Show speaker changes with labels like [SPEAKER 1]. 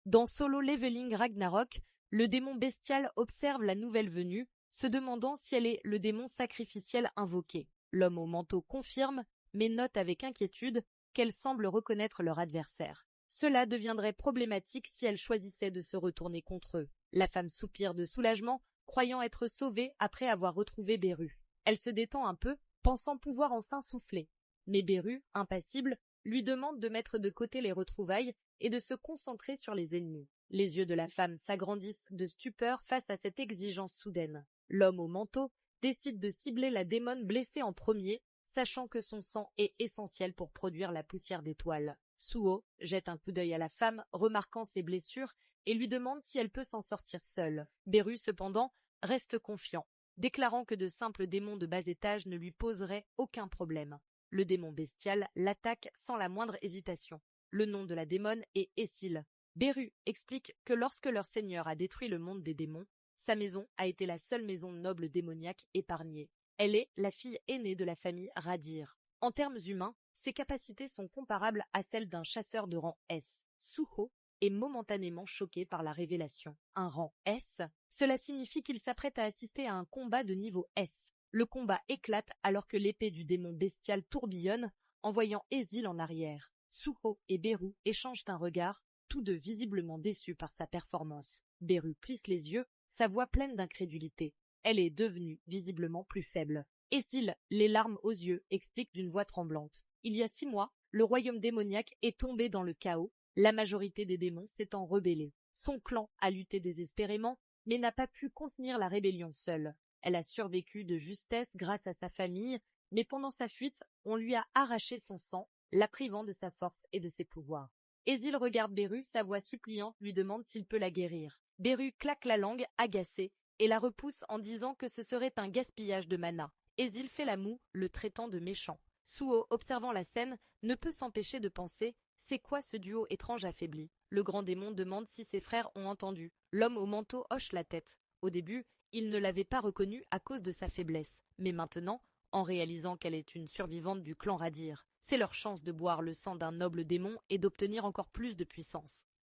[SPEAKER 1] Dans Solo Leveling Ragnarok, le démon bestial observe la nouvelle venue, se demandant si elle est le démon sacrificiel invoqué. L'homme au manteau confirme, mais note avec inquiétude qu'elle semble reconnaître leur adversaire. Cela deviendrait problématique si elle choisissait de se retourner contre eux. La femme soupire de soulagement, croyant être sauvée après avoir retrouvé Beru. Elle se détend un peu, pensant pouvoir enfin souffler. Mais Beru, impassible, lui demande de mettre de côté les retrouvailles et de se concentrer sur les ennemis. Les yeux de la femme s'agrandissent de stupeur face à cette exigence soudaine. L'homme au manteau décide de cibler la démone blessée en premier, sachant que son sang est essentiel pour produire la poussière d'étoiles. Suho jette un coup d'œil à la femme, remarquant ses blessures, et lui demande si elle peut s'en sortir seule. Beru, cependant, reste confiant, déclarant que de simples démons de bas étage ne lui poseraient aucun problème. Le démon bestial l'attaque sans la moindre hésitation. Le nom de la démone est Essil. Beru explique que lorsque leur seigneur a détruit le monde des démons, sa maison a été la seule maison noble démoniaque épargnée. Elle est la fille aînée de la famille Radir. En termes humains, ses capacités sont comparables à celles d'un chasseur de rang S. Suho est momentanément choqué par la révélation. Un rang S, cela signifie qu'il s'apprête à assister à un combat de niveau S. Le combat éclate alors que l'épée du démon bestial tourbillonne, envoyant Essil en arrière. Suho et Beru échangent un regard, tous deux visiblement déçus par sa performance. Beru plisse les yeux, sa voix pleine d'incrédulité. Elle est devenue visiblement plus faible. Essil, les larmes aux yeux, explique d'une voix tremblante. Il y a 6 mois, le royaume démoniaque est tombé dans le chaos, la majorité des démons s'étant rebellés. Son clan a lutté désespérément, mais n'a pas pu contenir la rébellion seule. Elle a survécu de justesse grâce à sa famille, mais pendant sa fuite, on lui a arraché son sang, la privant de sa force et de ses pouvoirs. Essil regarde Beru, sa voix suppliante lui demande s'il peut la guérir. Beru claque la langue, agacée, et la repousse en disant que ce serait un gaspillage de mana. Essil fait la moue, le traitant de méchant. Suho, observant la scène, ne peut s'empêcher de penser « C'est quoi ce duo étrange affaibli ?» Le grand démon demande si ses frères ont entendu. L'homme au manteau hoche la tête. Au début, il ne l'avait pas reconnue à cause de sa faiblesse. Mais maintenant, en réalisant qu'elle est une survivante du clan Radir, c'est leur chance de boire le sang d'un noble démon et d'obtenir encore plus de puissance.